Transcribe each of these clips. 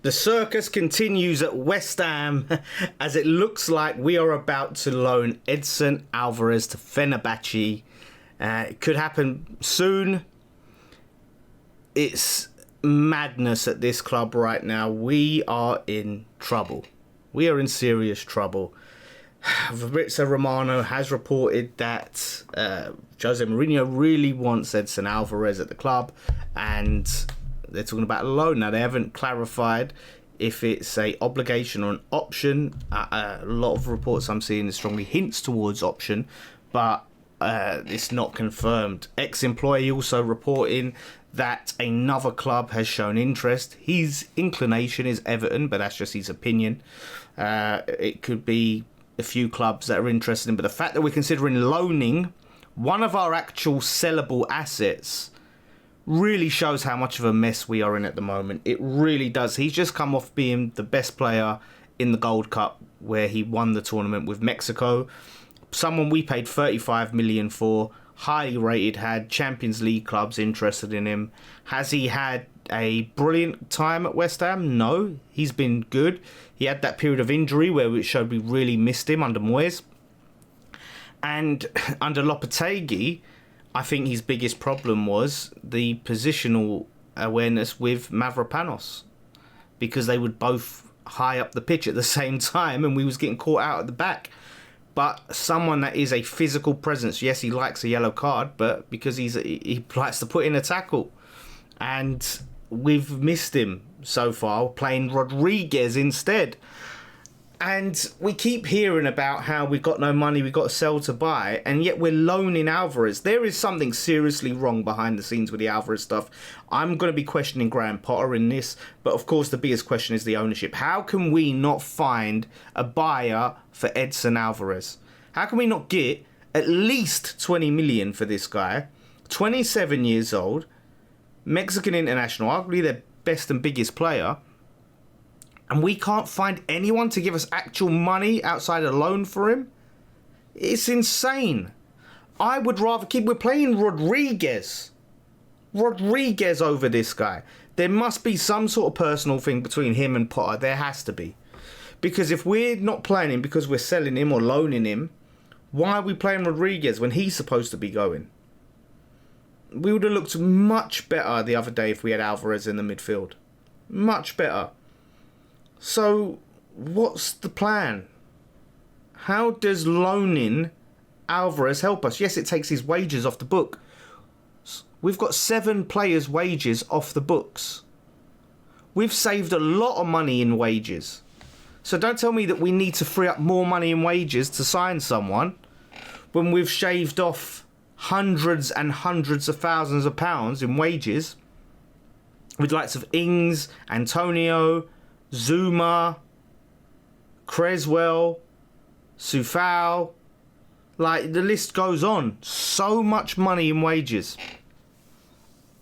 The circus continues at West Ham as it looks like we are about to loan Edson Alvarez to Fernbache. It could happen soon. It's madness at this club right now. We are in trouble. We are in serious trouble. Fabrizio Romano has reported that Jose Mourinho really wants Edson Alvarez at the club, and they're talking about a loan. Now, they haven't clarified if it's a obligation or an option. A lot of reports I'm seeing is strongly hints towards option, but it's not confirmed. Ex-employee also reporting that another club has shown interest. His inclination is Everton, but that's just his opinion. It could be a few clubs that are interested in, but the fact that we're considering loaning one of our actual sellable assets really shows how much of a mess we are in at the moment. It really does. He's just come off being the best player in the Gold Cup, where he won the tournament with Mexico. Someone we paid 35 million for, highly rated, had Champions League clubs interested in him. Has he had a brilliant time at West Ham? No, he's been good. He had that period of injury where it showed we really missed him under Moyes. And under Lopetegui, I think his biggest problem was the positional awareness with Mavropanos, because they would both high up the pitch at the same time and we was getting caught out at the back. But someone that is a physical presence, yes, he likes a yellow card, but because he likes to put in a tackle. And we've missed him so far, playing Rodriguez instead. And we keep hearing about how we've got no money, we've got to sell to buy, and yet we're loaning Alvarez. There is something seriously wrong behind the scenes with the Alvarez stuff. I'm going to be questioning Graham Potter in this, but of course the biggest question is the ownership. How can we not find a buyer for Edson Alvarez? How can we not get at least 20 million for this guy? 27 years old, Mexican international, arguably their best and biggest player. And we can't find anyone to give us actual money outside a loan for him? It's insane. I would rather we're playing Rodriguez over this guy. There must be some sort of personal thing between him and Potter. There has to be. Because if we're not playing him because we're selling him or loaning him, why are we playing Rodriguez when he's supposed to be going? We would have looked much better the other day if we had Alvarez in the midfield. Much better. So, what's the plan? How does loaning Alvarez help us? Yes, it takes his wages off the book. We've got 7 players' wages off the books. We've saved a lot of money in wages. So don't tell me that we need to free up more money in wages to sign someone when we've shaved off hundreds and hundreds of thousands of pounds in wages with likes of Ings, Antonio, Zuma, Creswell, Sufal. Like, the list goes on. So much money in wages.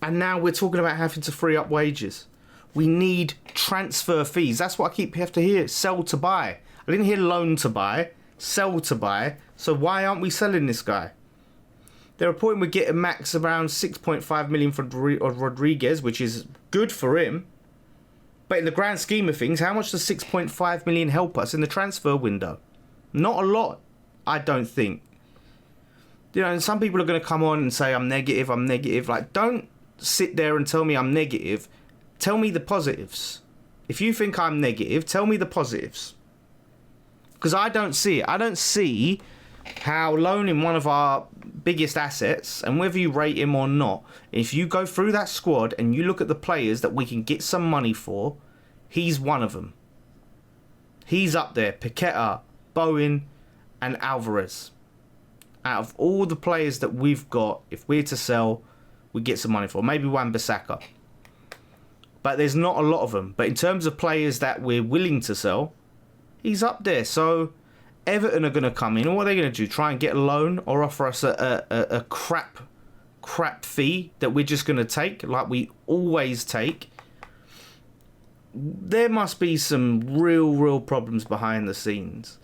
And now we're talking about having to free up wages. We need transfer fees. That's what I have to hear. Sell to buy. I didn't hear loan to buy. Sell to buy. So why aren't we selling this guy? They're reporting we're getting max around 6.5 million for Rodriguez, which is good for him. But in the grand scheme of things, how much does 6.5 million help us in the transfer window? Not a lot, I don't think. You know, and some people are going to come on and say, I'm negative. Like, don't sit there and tell me I'm negative. Tell me the positives. If you think I'm negative, tell me the positives. Because I don't see it. I don't see how loaning one of our biggest assets, and whether you rate him or not, if you go through that squad and you look at the players that we can get some money for, he's one of them. He's up there. Paqueta, Bowen and Alvarez. Out of all the players that we've got, if we're to sell, we get some money for. Maybe Wan-Bissaka. But there's not a lot of them. But in terms of players that we're willing to sell, he's up there. So Everton are going to come in, and what are they going to do? Try and get a loan or offer us a crap fee that we're just going to take, like we always take? There must be some real problems behind the scenes.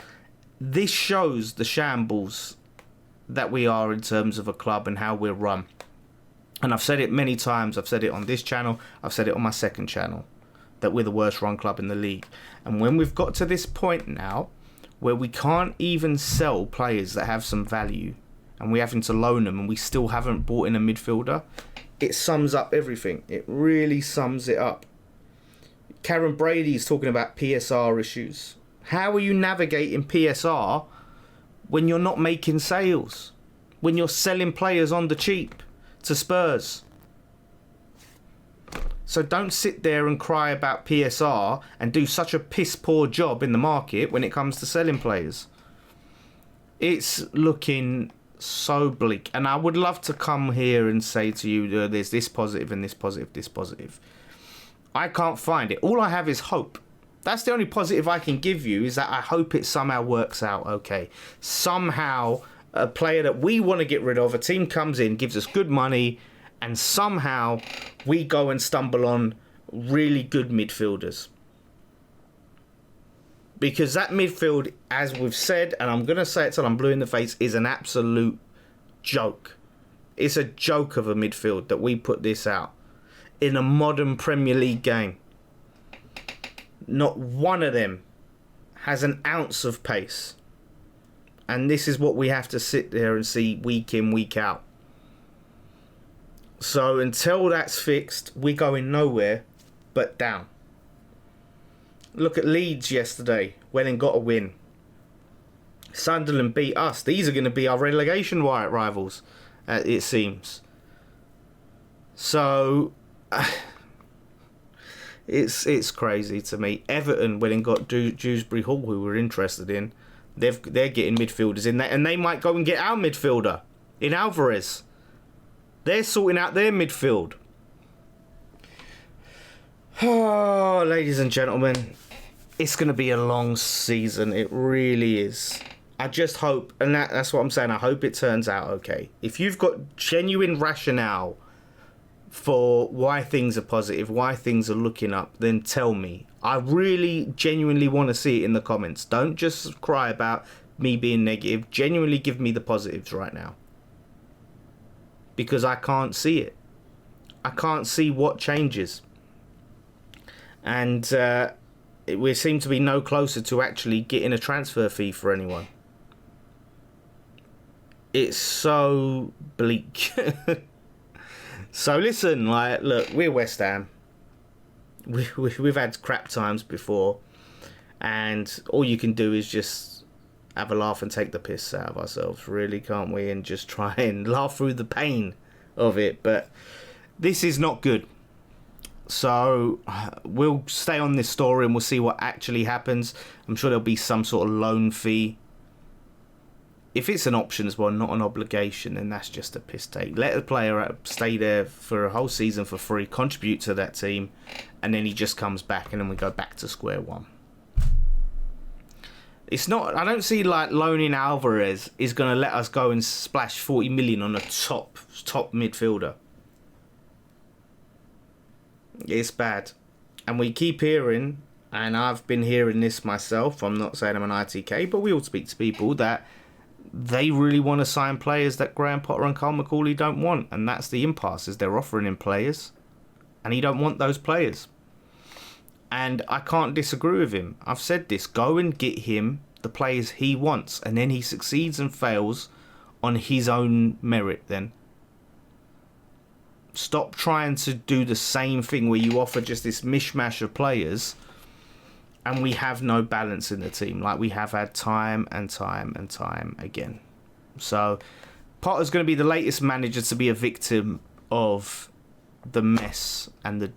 This shows the shambles that we are in terms of a club and how we're run. And I've said it many times. I've said it on this channel. I've said it on my second channel. that we're the worst run club in the league. And when we've got to this point now where we can't even sell players that have some value and we're having to loan them and we still haven't bought in a midfielder, it sums up everything. It really sums it up. Karen Brady's talking about PSR issues. How are you navigating PSR when you're not making sales? When you're selling players on the cheap to Spurs? So don't sit there and cry about PSR and do such a piss poor job in the market when it comes to selling players. It's looking so bleak. And I would love to come here and say to you, there's this positive and this positive, this positive. I can't find it. All I have is hope. That's the only positive I can give you, is that I hope it somehow works out okay. Somehow a player that we want to get rid of, a team comes in, gives us good money, and somehow we go and stumble on really good midfielders. Because that midfield, as we've said, and I'm going to say it till I'm blue in the face, is an absolute joke. It's a joke of a midfield that we put this out in a modern Premier League game. Not one of them has an ounce of pace. And this is what we have to sit there and see week in, week out. So until that's fixed, we're going nowhere but down. Look at Leeds yesterday. Went and got a win. Sunderland beat us. These are going to be our relegation rivals, it seems. So it's crazy to me. Everton went and got Dewsbury Hall, who we're interested in. They're getting midfielders in there, and they might go and get our midfielder in Alvarez. They're sorting out their midfield. Oh, ladies and gentlemen, it's going to be a long season. It really is. I just hope, and that's what I'm saying, I hope it turns out okay. If you've got genuine rationale for why things are positive, why things are looking up, then tell me. I really genuinely want to see it in the comments. Don't just cry about me being negative. Genuinely give me the positives right now. Because I can't see it. I can't see what changes. And we seem to be no closer to actually getting a transfer fee for anyone. It's so bleak. So listen, look, we're West Ham. We've had crap times before. And all you can do is just have a laugh and take the piss out of ourselves, really, can't we? And just try and laugh through the pain of it. But this is not good. So we'll stay on this story and we'll see what actually happens. I'm sure there'll be some sort of loan fee. If it's an option as well, not an obligation, then that's just a piss take. Let the player stay there for a whole season for free, contribute to that team, and then he just comes back and then we go back to square one. It's not. I don't see loaning Alvarez is going to let us go and splash 40 million on a top midfielder. It's bad. And we keep hearing, and I've been hearing this myself, I'm not saying I'm an ITK, but we all speak to people that they really want to sign players that Graham Potter and Carl McCauley don't want. And that's the impasse, is they're offering him players and he don't want those players. And I can't disagree with him. I've said this, go and get him the players he wants, and then he succeeds and fails on his own merit then. Stop trying to do the same thing where you offer just this mishmash of players and we have no balance in the team like we have had time and time and time again. So Potter's going to be the latest manager to be a victim of the mess and the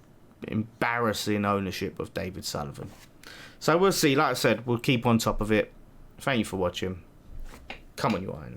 embarrassing ownership of David Sullivan. So we'll see. Like I said, we'll keep on top of it. Thank you for watching. Come on, you Iron.